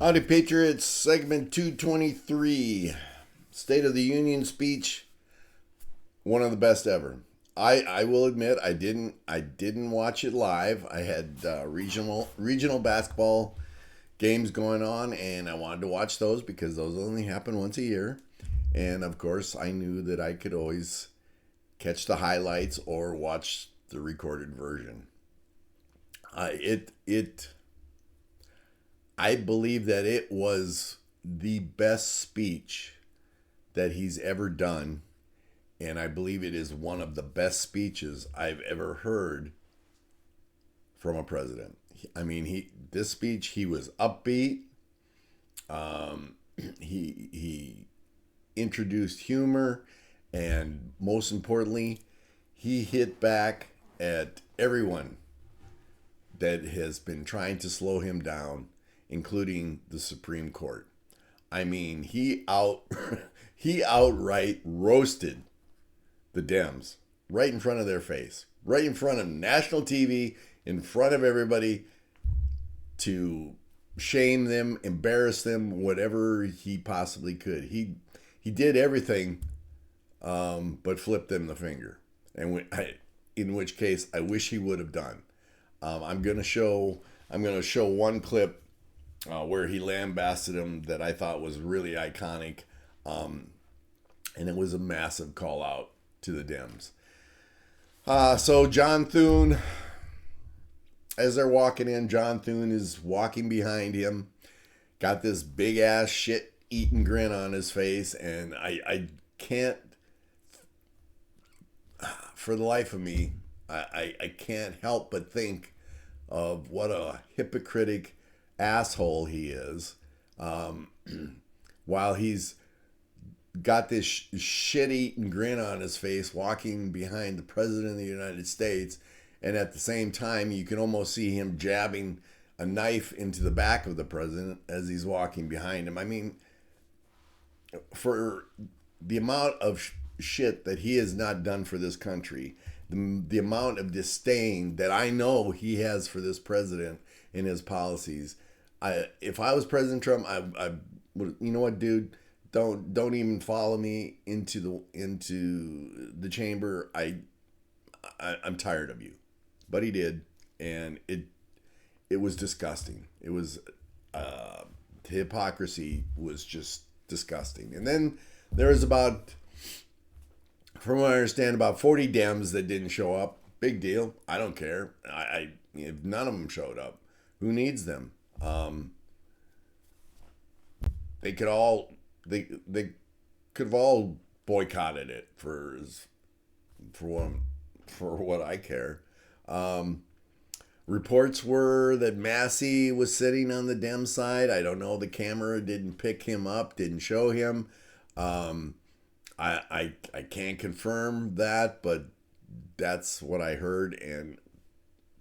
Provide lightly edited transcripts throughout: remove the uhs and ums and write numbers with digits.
Howdy, Patriots, segment 223. State of the Union speech, one of the best ever. I will admit I didn't watch it live. I had regional basketball games going on, and I wanted to watch those because those only happen once a year. And of course, I knew that I could always catch the highlights or watch the recorded version. It I believe that it was the best speech that he's ever done, and I believe it is one of the best speeches I've ever heard from a president. I mean, this speech he was upbeat. Um, he introduced humor, and most importantly, he hit back at everyone that has been trying to slow him down, including the Supreme Court. I mean, he outright roasted the Dems right in front of their face, right in front of national TV, in front of everybody, to shame them, embarrass them, whatever he possibly could. He did everything, but flipped them the finger, and in which case I wish he would have done. I'm gonna show one clip where he lambasted him that I thought was really iconic, um, and it was a massive call out to the Dems. So John Thune, as they're walking in, John Thune is walking behind him, got this big ass shit eating grin on his face, and I can't, for the life of me, I can't help but think of what a hypocritic asshole he is. Um, while he's got this shit-eating grin on his face, walking behind the president of the United States, and at the same time, you can almost see him jabbing a knife into the back of the president as he's walking behind him. I mean, for the amount of shit that he has not done for this country, the amount of disdain that I know he has for this president and his policies. If I was President Trump, I would, you know what, dude, don't even follow me into the chamber. I'm tired of you. But he did, and it was disgusting. It was the hypocrisy was just disgusting. And then there was about, from what I understand, about 40 Dems that didn't show up. Big deal. I don't care. If none of them showed up, who needs them? They could all they could have all boycotted it for what I care. Um, Reports were that Massey was sitting on the Dem side. I don't know. The camera didn't pick him up, didn't show him. Um, I can't confirm that, but that's what I heard, and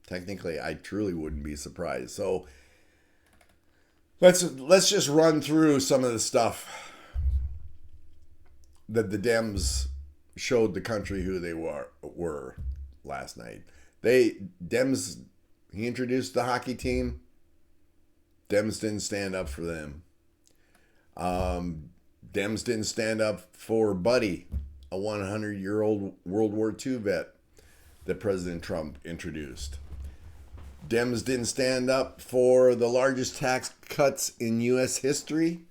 technically, I truly wouldn't be surprised. So let's just run through some of the stuff that the Dems showed the country who they were last night. Dems, he introduced the hockey team. Dems didn't stand up for them. Dems didn't stand up for Buddy, a 100-year-old World War II vet that President Trump introduced. Dems didn't stand up for the largest tax cuts in U.S. history.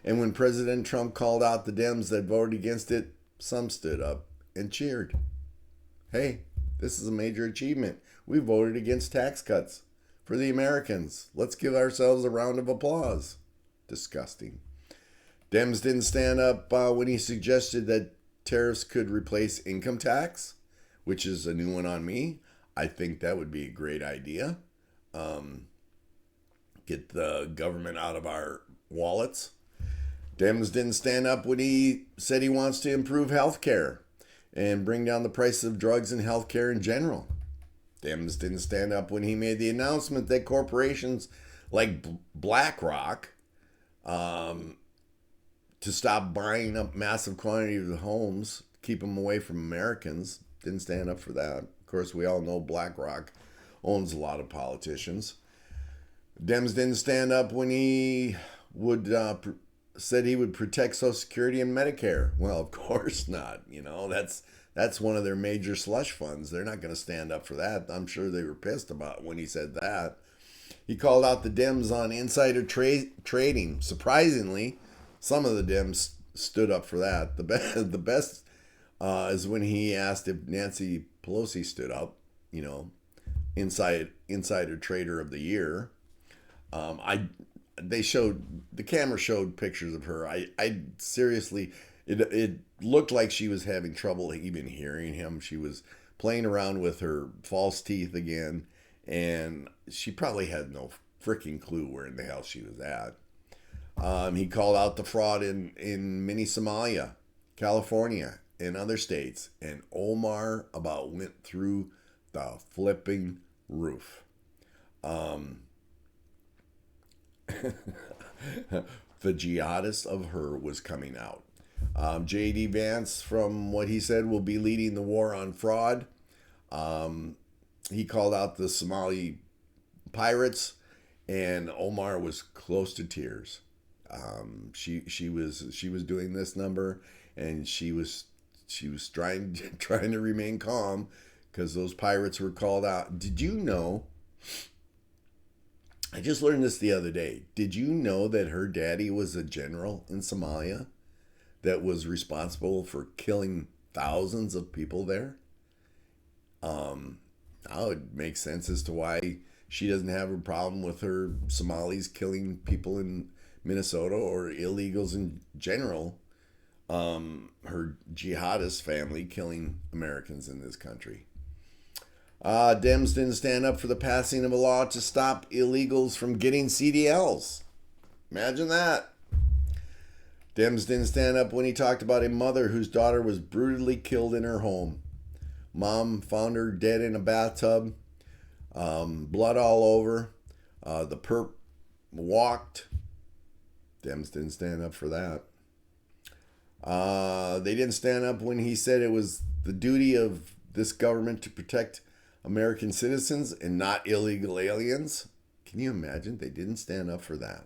And when President Trump called out the Dems that voted against it, some stood up and cheered. Hey, this is a major achievement. We voted against tax cuts for the Americans. Let's give ourselves a round of applause. Disgusting. Dems didn't stand up when he suggested that tariffs could replace income tax, which is a new one on me. I think that would be a great idea. Get the government out of our wallets. Dems didn't stand up when he said he wants to improve healthcare and bring down the price of drugs and healthcare in general. Dems didn't stand up when he made the announcement that corporations like BlackRock, to stop buying up massive quantities of homes, keep them away from Americans. Didn't stand up for that. Of course, we all know BlackRock owns a lot of politicians. Dems didn't stand up when he would said he would protect Social Security and Medicare. Well, of course not. You know, that's one of their major slush funds. They're not going to stand up for that. I'm sure they were pissed about when he said that. He called out the Dems on insider trading. Surprisingly, some of the Dems stood up for that. The best is when he asked if Nancy Pelosi stood up. You know, insider trader of the year. The camera showed pictures of her. I seriously, it looked like she was having trouble even hearing him. She was playing around with her false teeth again, and she probably had no freaking clue where in the hell she was at. He called out the fraud in mini Somalia, California, and other states, and Omar about went through the flipping roof. The jihadist of her was coming out. J.D. Vance, from what he said, will be leading the war on fraud. He called out the Somali pirates, and Omar was close to tears. She was doing this number, and she was trying to remain calm because those pirates were called out. Did you know? I just learned this the other day. Did you know that her daddy was a general in Somalia that was responsible for killing thousands of people there? Now it makes sense as to why she doesn't have a problem with her Somalis killing people in Minnesota or illegals in general. Her jihadist family killing Americans in this country. Dems didn't stand up for the passing of a law to stop illegals from getting CDLs. Imagine that. Dems didn't stand up when he talked about a mother whose daughter was brutally killed in her home. Mom found her dead in a bathtub, blood all over. The perp walked. Dems didn't stand up for that. They didn't stand up when he said it was the duty of this government to protect American citizens and not illegal aliens. Can you imagine? They didn't stand up for that.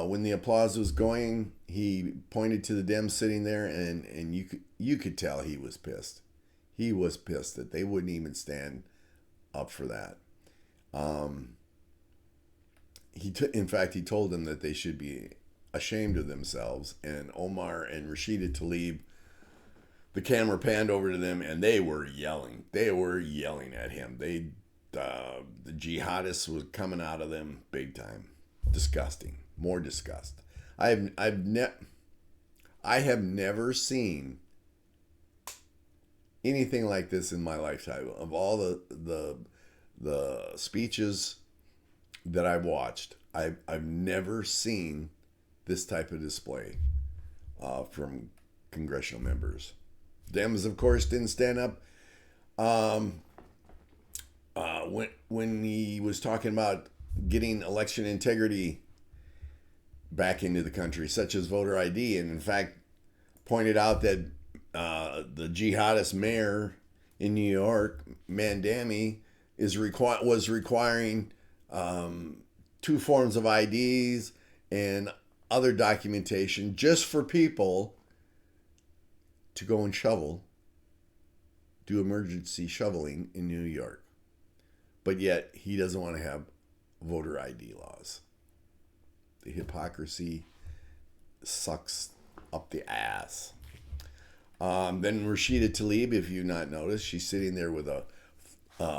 When the applause was going, he pointed to the Dems sitting there, and you could tell he was pissed. He was pissed that they wouldn't even stand up for that. In fact, he told them that they should be ashamed of themselves. And Omar and Rashida Tlaib, the camera panned over to them, and they were yelling. They were yelling at him. The jihadists was coming out of them big time. Disgusting. More disgust. I have never seen anything like this in my lifetime. Of all the speeches that I've watched, I've never seen this type of display from congressional members. Dems, of course, didn't stand up when he was talking about getting election integrity back into the country, such as voter ID, and in fact pointed out that the jihadist mayor in New York, Mandami, was requiring 2 forms of IDs and other documentation just for people to go and do emergency shoveling in New York. But yet he doesn't want to have voter ID laws. The hypocrisy sucks up the ass. Then Rashida Tlaib, if you've not noticed, she's sitting there with a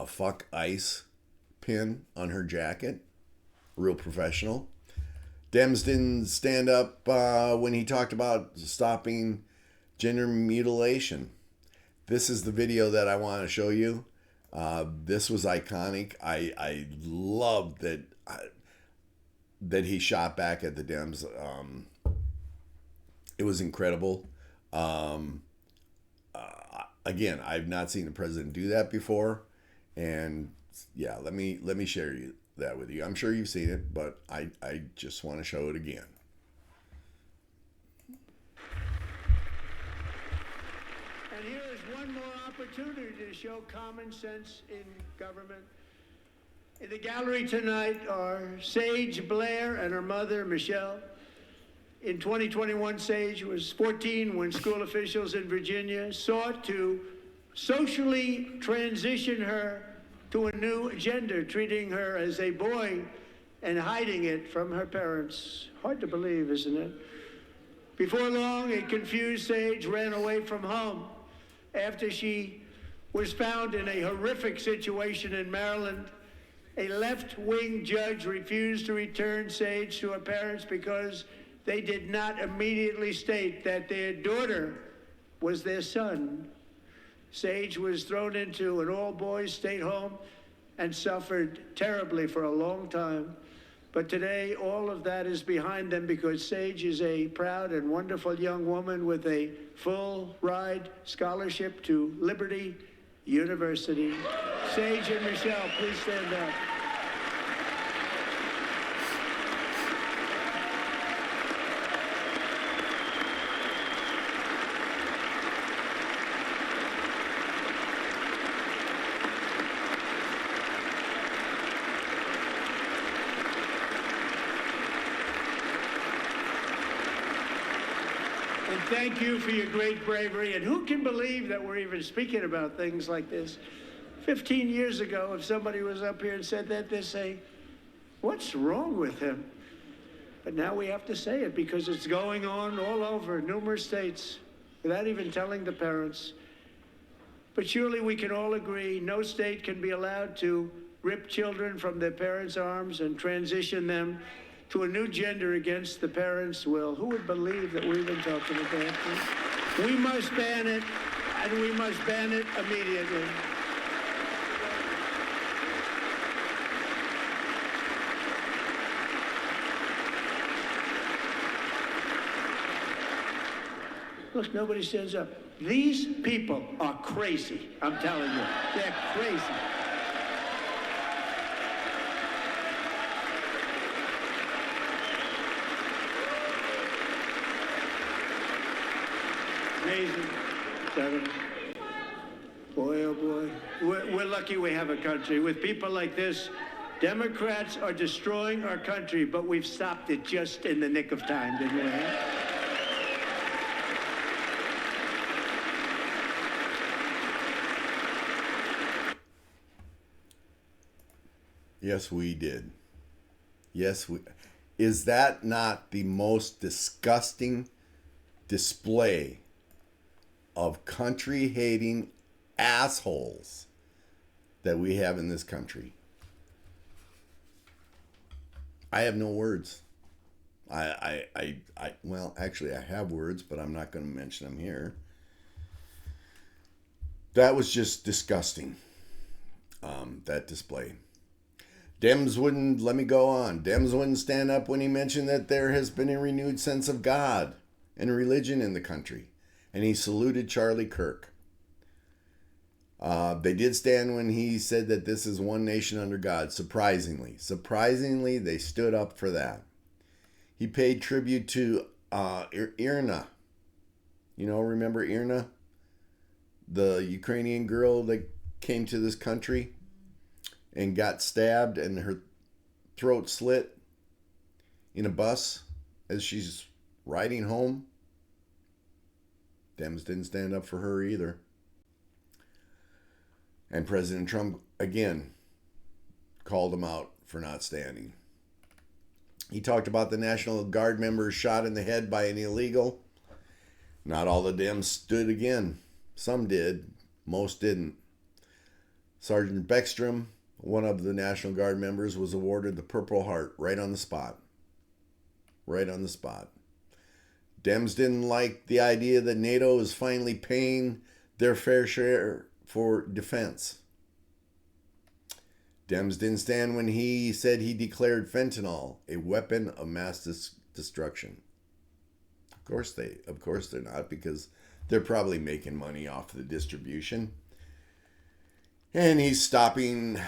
fuck ICE pin on her jacket. Real professional. Dems didn't stand up when he talked about stopping gender mutilation. This is the video that I want to show you. This was iconic. I loved that he shot back at the Dems. It was incredible. Again, I've not seen the president do that before, and yeah, let me share that with you. I'm sure you've seen it, but I just want to show it again. And here is one more opportunity to show common sense in government. In the gallery tonight are Sage Blair and her mother, Michelle. In 2021, Sage was 14 when school officials in Virginia sought to socially transition her to a new gender, treating her as a boy and hiding it from her parents. Hard to believe, isn't it? Before long, a confused Sage ran away from home after she was found in a horrific situation in Maryland. A left-wing judge refused to return Sage to her parents because they did not immediately state that their daughter was their son. Sage was thrown into an all-boys state home and suffered terribly for a long time. But today, all of that is behind them because Sage is a proud and wonderful young woman with a full-ride scholarship to Liberty University. Sage and Michelle, please stand up. And thank you for your great bravery. And who can believe that we're even speaking about things like this? 15 years ago, if somebody was up here and said that, they'd say, what's wrong with him? But now we have to say it because it's going on all over numerous states without even telling the parents. But surely we can all agree no state can be allowed to rip children from their parents' arms and transition them to a new gender against the parents' will. Who would believe that we're even talking about this? We must ban it, and we must ban it immediately. Look, nobody stands up. These people are crazy, I'm telling you. They're crazy. Amazing. Boy, oh boy. We're lucky we have a country. With people like this, Democrats are destroying our country, but we've stopped it just in the nick of time, didn't we? Yes, we did. Yes, we. Is that not the most disgusting display of country-hating assholes that we have in this country? I have no words. Well, actually, I have words, but I'm not going to mention them here. That was just disgusting, that display. Dems wouldn't, let me go on. Dems wouldn't stand up when he mentioned that there has been a renewed sense of God and religion in the country. And he saluted Charlie Kirk. They did stand when he said that this is one nation under God. Surprisingly, they stood up for that. He paid tribute to Irina. You know, remember Irina? The Ukrainian girl that came to this country and got stabbed and her throat slit in a bus as she's riding home. Dems didn't stand up for her either. And President Trump, again, called him out for not standing. He talked about the National Guard members shot in the head by an illegal. Not all the Dems stood again. Some did. Most didn't. Sergeant Beckstrom, one of the National Guard members, was awarded the Purple Heart right on the spot. Right on the spot. Dems didn't like the idea that NATO is finally paying their fair share for defense. Dems didn't stand when he said he declared fentanyl a weapon of mass destruction. Of course they're not, because they're probably making money off the distribution. And he's stopping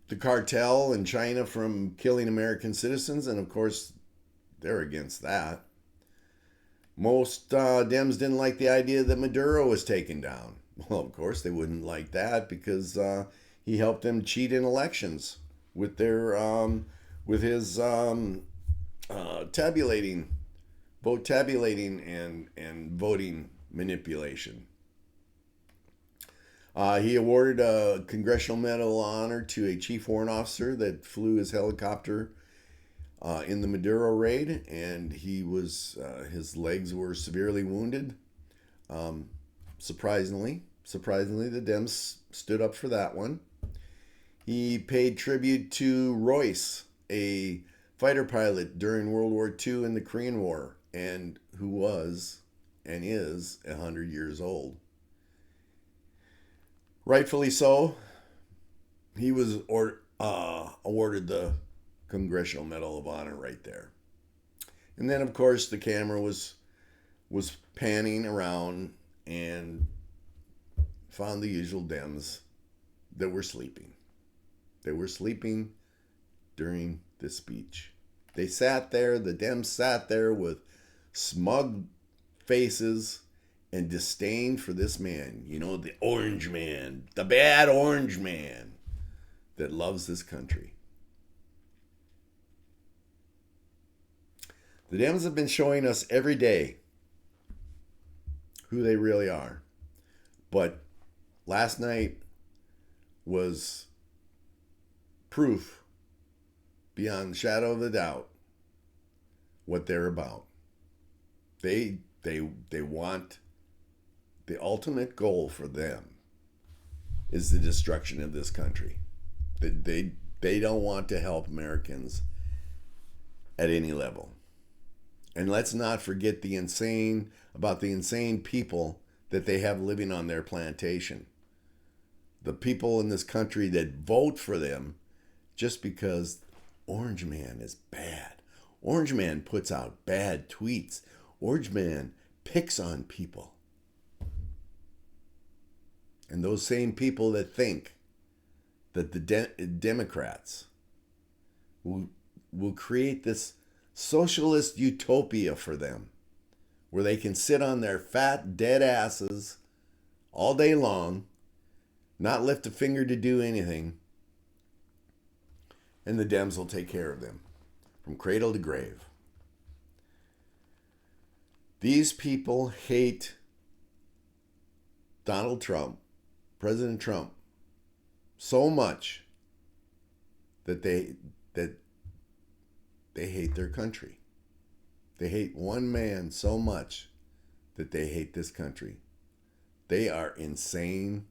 the cartel in China from killing American citizens, and of course they're against that. Most Dems didn't like the idea that Maduro was taken down. Well, of course they wouldn't like that because he helped them cheat in elections with their with his tabulating, vote tabulating and voting manipulation. He awarded a Congressional Medal of Honor to a chief warrant officer that flew his helicopter in the Maduro raid, and he was his legs were severely wounded. Surprisingly, the Dems stood up for that one. He paid tribute to Royce, a fighter pilot during World War II and the Korean War, and who was and is 100 years old. Rightfully so. He was awarded the Congressional Medal of Honor right there. And then, of course, the camera was panning around and found the usual Dems that were sleeping. They were sleeping during the speech. They sat there, the Dems sat there with smug faces and disdain for this man, you know, the orange man, the bad orange man that loves this country. The Dems have been showing us every day who they really are. But last night was proof beyond shadow of a doubt what they're about. They want, the ultimate goal for them is the destruction of this country. They don't want to help Americans at any level. And let's not forget the insane people that they have living on their plantation. The people in this country that vote for them just because Orange Man is bad. Orange Man puts out bad tweets. Orange Man picks on people. And those same people that think that the Democrats will create this socialist utopia for them, where they can sit on their fat, dead asses all day long, not lift a finger to do anything, and the Dems will take care of them from cradle to grave. These people hate Donald Trump, President Trump, so much that they hate their country. They hate one man so much that they hate this country. They are insane,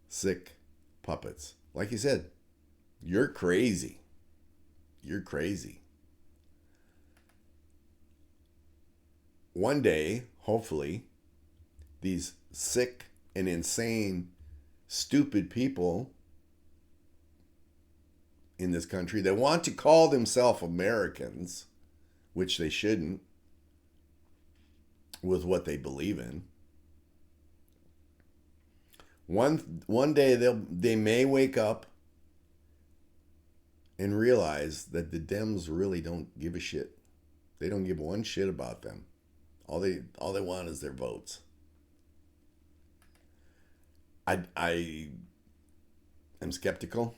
sick puppets. Like you said, you're crazy. You're crazy. One day, hopefully, these sick and insane, stupid people in this country that want to call themselves Americans, which they shouldn't, with what they believe in. One day they may wake up and realize that the Dems really don't give a shit. They don't give one shit about them. All they want is their votes. I am skeptical.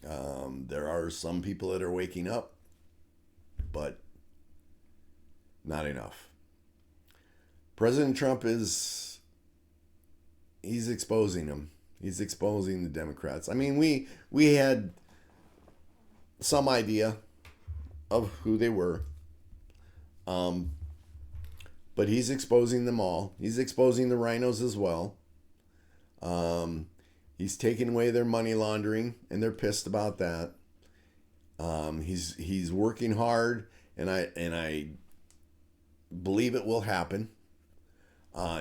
There are some people that are waking up, but not enough. President Trump he's exposing them. He's exposing the Democrats. I mean, we had some idea of who they were. But he's exposing them all. He's exposing the rhinos as well. He's taking away their money laundering, and they're pissed about that. He's working hard, and I believe it will happen.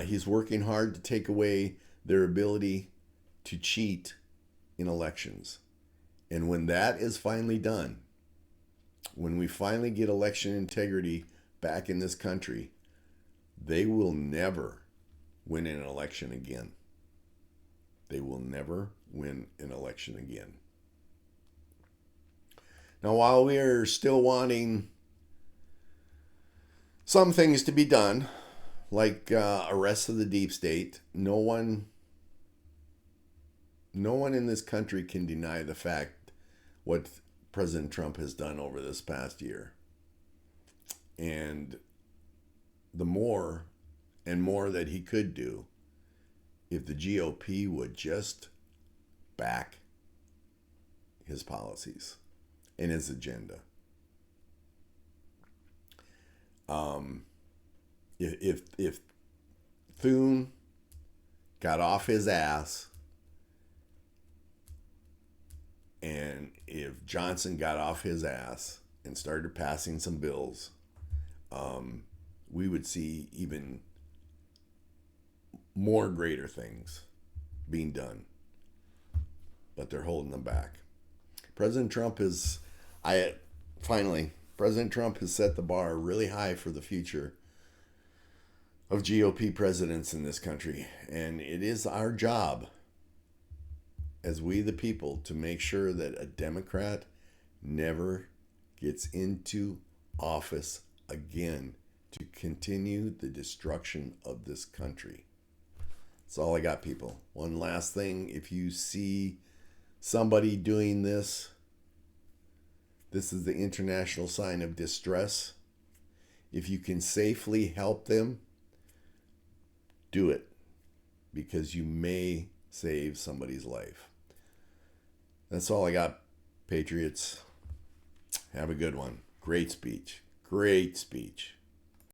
He's working hard to take away their ability to cheat in elections. And when that is finally done, when we finally get election integrity back in this country, they will never win an election again. They will never win an election again. Now, while we are still wanting some things to be done, like arrests of the deep state, no one no one in this country can deny the fact what President Trump has done over this past year. And the more and more that he could do if the GOP would just back his policies and his agenda. If Thune got off his ass, and if Johnson got off his ass and started passing some bills, we would see even more greater things being done. But they're holding them back. President Trump has set the bar really high for the future of GOP presidents in this country. And it is our job as we the people to make sure that a Democrat never gets into office again to continue the destruction of this country. That's all I got, people. One last thing. If you see somebody doing this, this is the international sign of distress. If you can safely help them, do it, because you may save somebody's life. That's all I got, Patriots. Have a good one. Great speech. Great speech.